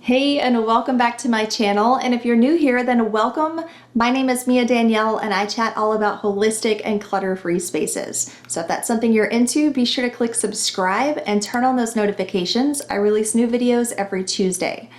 Hey, and welcome back to my channel. And if you're new here, then welcome. My name is Mia Danielle, and I chat all about holistic and clutter-free spaces. So if that's something you're into, be sure to click subscribe and turn on those notifications. I release new videos every Tuesday.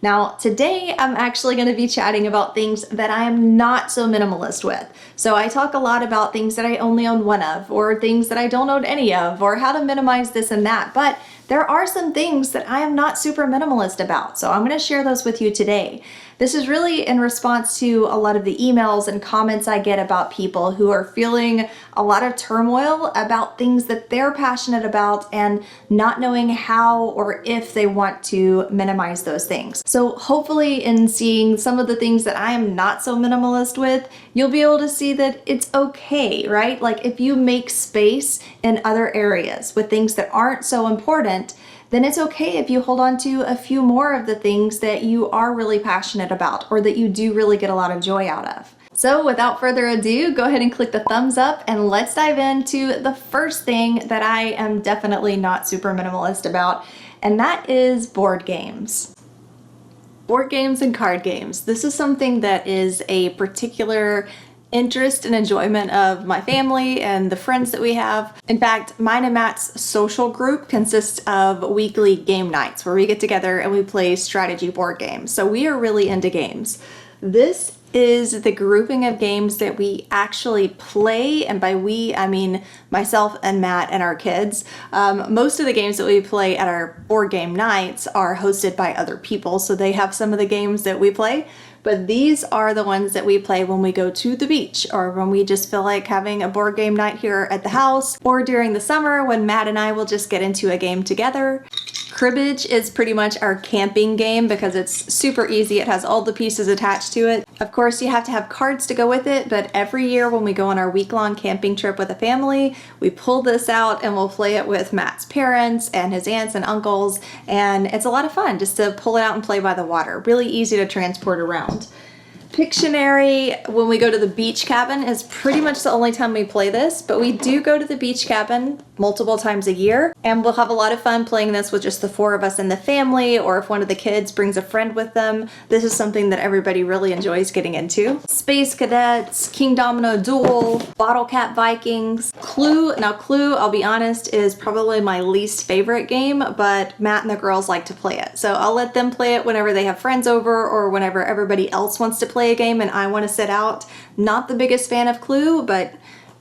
Now, today I'm actually going to be chatting about things that I am not so minimalist with. So I talk a lot about things that I only own one of, or things that I don't own any of, or how to minimize this and that. But there are some things that I am not super minimalist about. So I'm going to share those with you today. This is really in response to a lot of the emails and comments I get about people who are feeling a lot of turmoil about things that they're passionate about and not knowing how or if they want to minimize those things. So hopefully in seeing some of the things that I am not so minimalist with, you'll be able to see that it's okay, right? Like if you make space in other areas with things that aren't so important, then it's okay if you hold on to a few more of the things that you are really passionate about or that you do really get a lot of joy out of. So without further ado, go ahead and click the thumbs up and let's dive into the first thing that I am definitely not super minimalist about, and that is board games. Board games and card games. This is something that is a particular interest and enjoyment of my family and the friends that we have. In fact, mine and Matt's social group consists of weekly game nights where we get together and we play strategy board games. So we are really into games. This is the grouping of games that we actually play, and by we I mean myself and Matt and our kids. Most of the games that we play at our board game nights are hosted by other people, so they have some of the games that we play, but these are the ones that we play when we go to the beach or when we just feel like having a board game night here at the house, or during the summer when Matt and I will just get into a game together. Cribbage is pretty much our camping game because it's super easy. It has all the pieces attached to it. Of course, you have to have cards to go with it, but every year when we go on our week-long camping trip with a family, we pull this out and we'll play it with Matt's parents and his aunts and uncles, and it's a lot of fun just to pull it out and play by the water. Really easy to transport around. Pictionary, when we go to the beach cabin, is pretty much the only time we play this, but we do go to the beach cabin multiple times a year, and we'll have a lot of fun playing this with just the four of us in the family, or if one of the kids brings a friend with them. This is something that everybody really enjoys getting into. Space Cadets, King Domino Duel, Bottle Cap Vikings, Clue. Now Clue, I'll be honest, is probably my least favorite game, but Matt and the girls like to play it. So I'll let them play it whenever they have friends over or whenever everybody else wants to play a game and I want to sit out. Not the biggest fan of Clue, but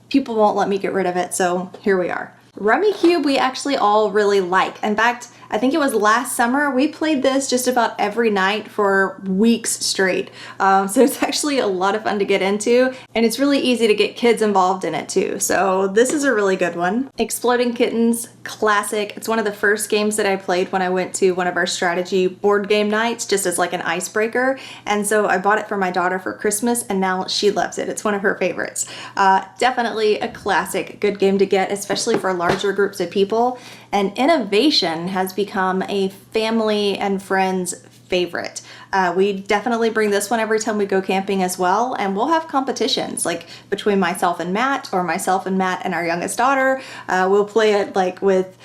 people won't let me get rid of it, so here we are. Rummy Cube we actually all really like. In fact, I think it was last summer, we played this just about every night for weeks straight. So it's actually a lot of fun to get into, and it's really easy to get kids involved in it too. So this is a really good one. Exploding Kittens, classic. It's one of the first games that I played when I went to one of our strategy board game nights, just as like an icebreaker. And so I bought it for my daughter for Christmas, and now she loves it. It's one of her favorites. Definitely a classic, good game to get, especially for larger groups of people. And Innovation has become a family and friends favorite. We definitely bring this one every time we go camping as well, and we'll have competitions like between myself and Matt, or myself and Matt and our youngest daughter. We'll play it like with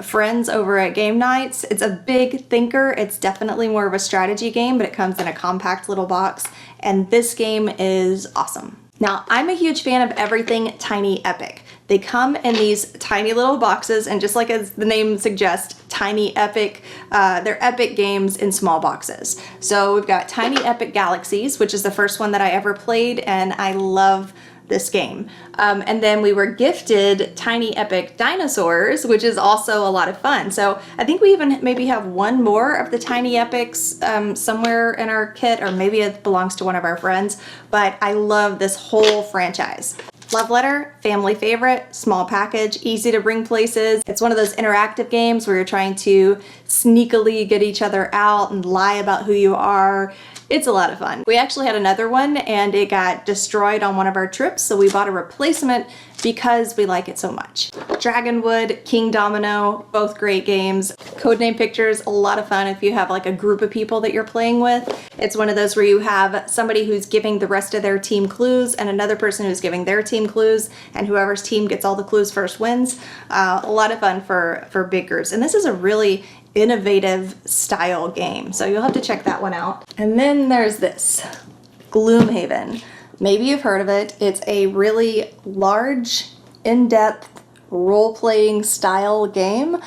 friends over at game nights. It's a big thinker. It's definitely more of a strategy game, but it comes in a compact little box, and this game is awesome. Now, I'm a huge fan of everything Tiny Epic. They come in these tiny little boxes, and just like as the name suggests, Tiny Epic, they're epic games in small boxes. So we've got Tiny Epic Galaxies, which is the first one that I ever played, and I love this game. And then we were gifted Tiny Epic Dinosaurs, which is also a lot of fun. So I think we even maybe have one more of the Tiny Epics somewhere in our kit, or maybe it belongs to one of our friends, but I love this whole franchise. Love Letter, family favorite, small package, easy to bring places. It's one of those interactive games where you're trying to sneakily get each other out and lie about who you are. It's a lot of fun. We actually had another one and it got destroyed on one of our trips, so we bought a replacement because we like it so much. Dragonwood, King Domino, both great games. Codename Pictures, a lot of fun if you have like a group of people that you're playing with. It's one of those where you have somebody who's giving the rest of their team clues and another person who's giving their team clues, and whoever's team gets all the clues first wins. A lot of fun for big groups. And this is a really innovative style game. So you'll have to check that one out. And then there's this, Gloomhaven. Maybe you've heard of it. It's a really large, in-depth role-playing style game.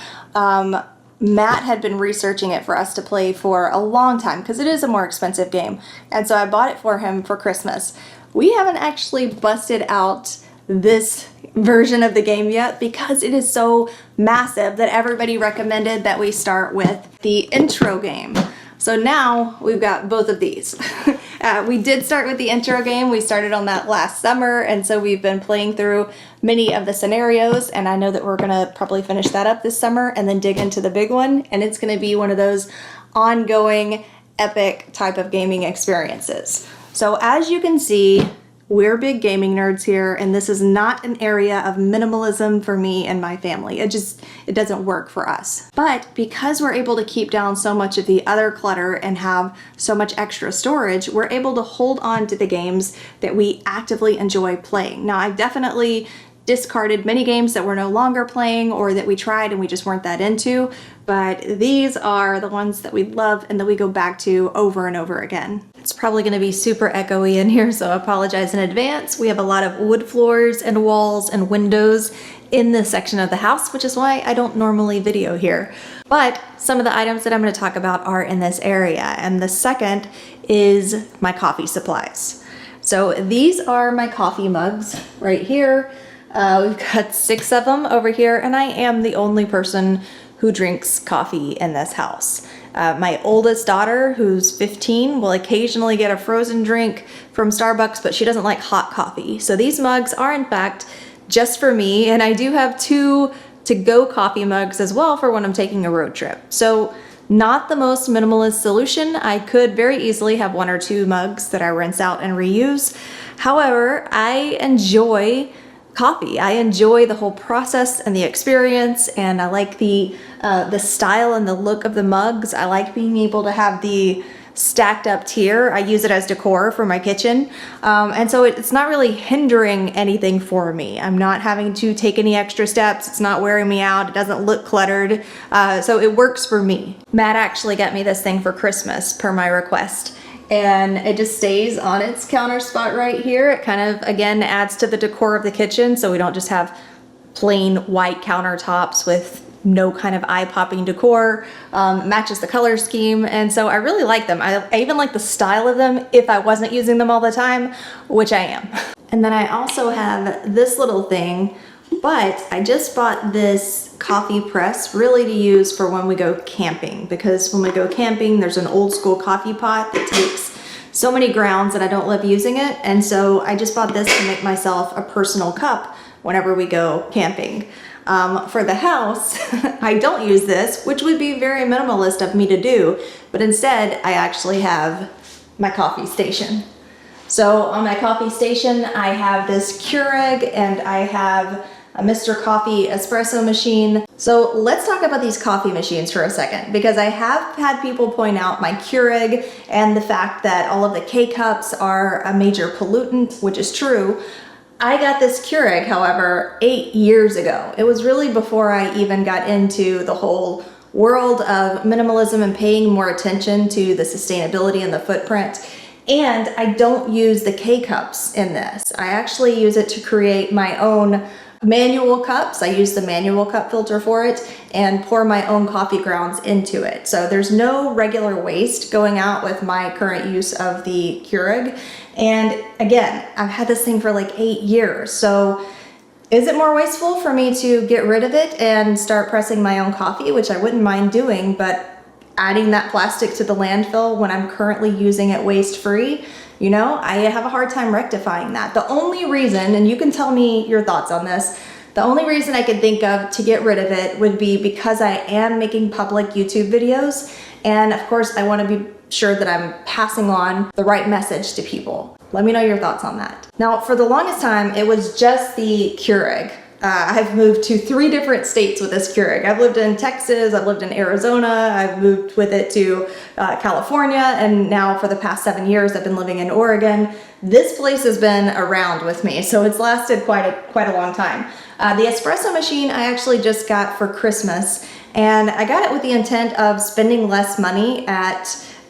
Matt had been researching it for us to play for a long time because it is a more expensive game. And so I bought it for him for Christmas. We haven't actually busted out this version of the game yet because it is so massive that everybody recommended that we start with the intro game. So now we've got both of these. We did start with the intro game. We started on that last summer, and so we've been playing through many of the scenarios, and I know that we're gonna probably finish that up this summer and then dig into the big one, and it's gonna be one of those ongoing epic type of gaming experiences. So as you can see, we're big gaming nerds here, and this is not an area of minimalism for me and my family. It doesn't work for us. But because we're able to keep down so much of the other clutter and have so much extra storage, we're able to hold on to the games that we actively enjoy playing. Now, I've definitely discarded many games that we're no longer playing or that we tried and we just weren't that into, but these are the ones that we love and that we go back to over and over again. It's probably gonna be super echoey in here, so I apologize in advance. We have a lot of wood floors and walls and windows in this section of the house, which is why I don't normally video here. But some of the items that I'm gonna talk about are in this area, and the second is my coffee supplies. So these are my coffee mugs right here. We've got 6 of them over here, and I am the only person who drinks coffee in this house. My oldest daughter, who's 15, will occasionally get a frozen drink from Starbucks, but she doesn't like hot coffee. So these mugs are in fact just for me, and I do have 2 to-go coffee mugs as well for when I'm taking a road trip. So not the most minimalist solution. I could very easily have 1 or 2 mugs that I rinse out and reuse. However, I enjoy coffee. I enjoy the whole process and the experience, and I like the style and the look of the mugs. I like being able to have the stacked up tier. I use it as decor for my kitchen, and so it's not really hindering anything for me. I'm not having to take any extra steps. It's not wearing me out. It doesn't look cluttered, so it works for me. Matt actually got me this thing for Christmas per my request, and it just stays on its counter spot right here. It kind of, again, adds to the decor of the kitchen, so we don't just have plain white countertops with no kind of eye-popping decor. Matches the color scheme, and so I really like them. I even like the style of them if I wasn't using them all the time, which I am. And then I also have this little thing, but I just bought this coffee press really to use for when we go camping, because when we go camping there's an old school coffee pot that takes so many grounds and I don't love using it, and so I just bought this to make myself a personal cup whenever we go camping. For the house, I don't use this, which would be very minimalist of me to do, but instead I actually have my coffee station. So on my coffee station I have this Keurig and I have a Mr. Coffee espresso machine. So let's talk about these coffee machines for a second, because I have had people point out my Keurig and the fact that all of the K-cups are a major pollutant, which is true. I got this Keurig, however, 8 years ago. It was really before I even got into the whole world of minimalism and paying more attention to the sustainability and the footprint. And I don't use the K-cups in this. I actually use it to create my own manual cups. I use the manual cup filter for it and pour my own coffee grounds into it. So there's no regular waste going out with my current use of the Keurig. And again, I've had this thing for like 8 years. So is it more wasteful for me to get rid of it and start pressing my own coffee, which I wouldn't mind doing, but adding that plastic to the landfill when I'm currently using it waste-free? You know, I have a hard time rectifying that. The only reason, and you can tell me your thoughts on this, the only reason I could think of to get rid of it would be because I am making public YouTube videos. And of course, I want to be sure that I'm passing on the right message to people. Let me know your thoughts on that. Now, for the longest time, it was just the Keurig I've moved to 3 different states with this Keurig. I've lived in Texas, I've lived in Arizona, I've moved with it to California, and now for the past 7 years I've been living in Oregon. This place has been around with me, so it's lasted quite a long time. The espresso machine I actually just got for Christmas, and I got it with the intent of spending less money at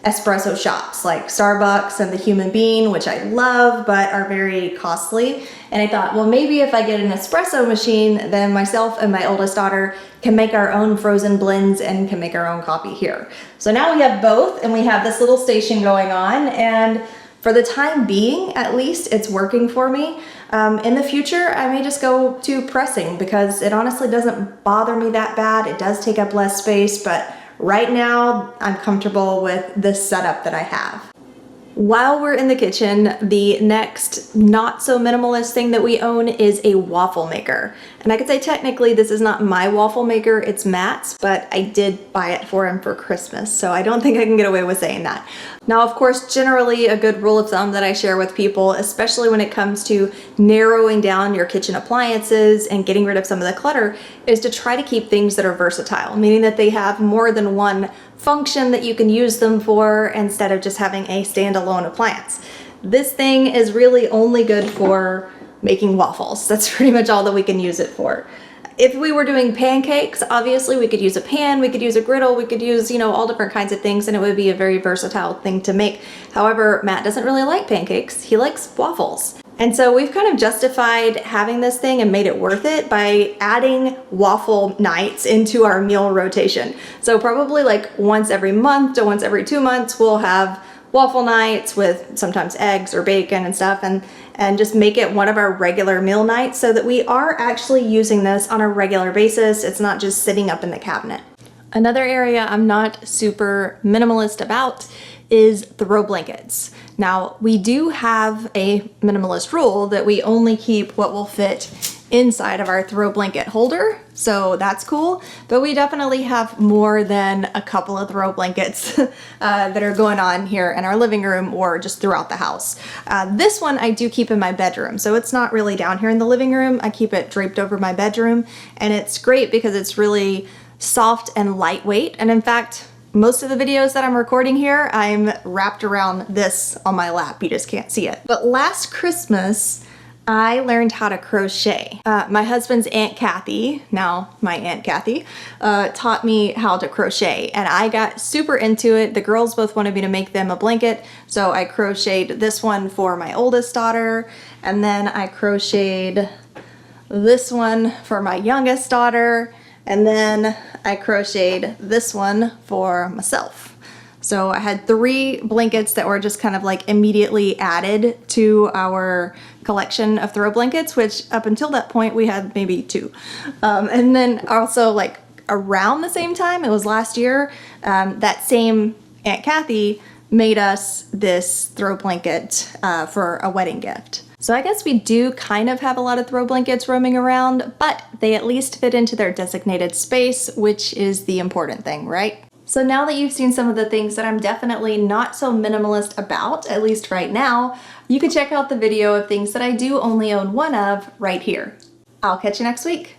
espresso shops like Starbucks and the Human Bean, which I love but are very costly. And I thought, well, maybe if I get an espresso machine, then myself and my oldest daughter can make our own frozen blends and can make our own coffee here. So now we have both, and we have this little station going on, and for the time being, at least, it's working for me. In the future, I may just go to pressing because it honestly doesn't bother me that bad. It does take up less space, but right now, I'm comfortable with this setup that I have. While we're in the kitchen, the next not so minimalist thing that we own is a waffle maker. And I could say technically this is not my waffle maker, it's Matt's, but I did buy it for him for Christmas, so I don't think I can get away with saying that. Now, of course, generally a good rule of thumb that I share with people, especially when it comes to narrowing down your kitchen appliances and getting rid of some of the clutter, is to try to keep things that are versatile, meaning that they have more than one function that you can use them for instead of just having a standalone appliance. This thing is really only good for making waffles. That's pretty much all that we can use it for. If we were doing pancakes, obviously we could use a pan, we could use a griddle, we could use, you know, all different kinds of things, and it would be a very versatile thing to make. However, Matt doesn't really like pancakes, he likes waffles. And so we've kind of justified having this thing and made it worth it by adding waffle nights into our meal rotation. So probably like once every month to once every 2 months, we'll have waffle nights with sometimes eggs or bacon and stuff, and just make it one of our regular meal nights so that we are actually using this on a regular basis. It's not just sitting up in the cabinet. Another area I'm not super minimalist about is throw blankets. Now, we do have a minimalist rule that we only keep what will fit inside of our throw blanket holder, so that's cool, but we definitely have more than a couple of throw blankets that are going on here in our living room or just throughout the house. This one I do keep in my bedroom, so it's not really down here in the living room. I keep it draped over my bedroom, and it's great because it's really soft and lightweight, and in fact, most of the videos that I'm recording here, I'm wrapped around this on my lap. You just can't see it. But last Christmas, I learned how to crochet. My husband's Aunt Kathy, now my Aunt Kathy, taught me how to crochet, and I got super into it. The girls both wanted me to make them a blanket, so I crocheted this one for my oldest daughter, and then I crocheted this one for my youngest daughter, and then I crocheted this one for myself. So I had 3 blankets that were just kind of like immediately added to our collection of throw blankets, which up until that point we had maybe 2. And then also like around the same time, it was last year, that same Aunt Kathy made us this throw blanket for a wedding gift. So I guess we do kind of have a lot of throw blankets roaming around, but they at least fit into their designated space, which is the important thing, right? So now that you've seen some of the things that I'm definitely not so minimalist about, at least right now, you can check out the video of things that I do only own one of right here. I'll catch you next week.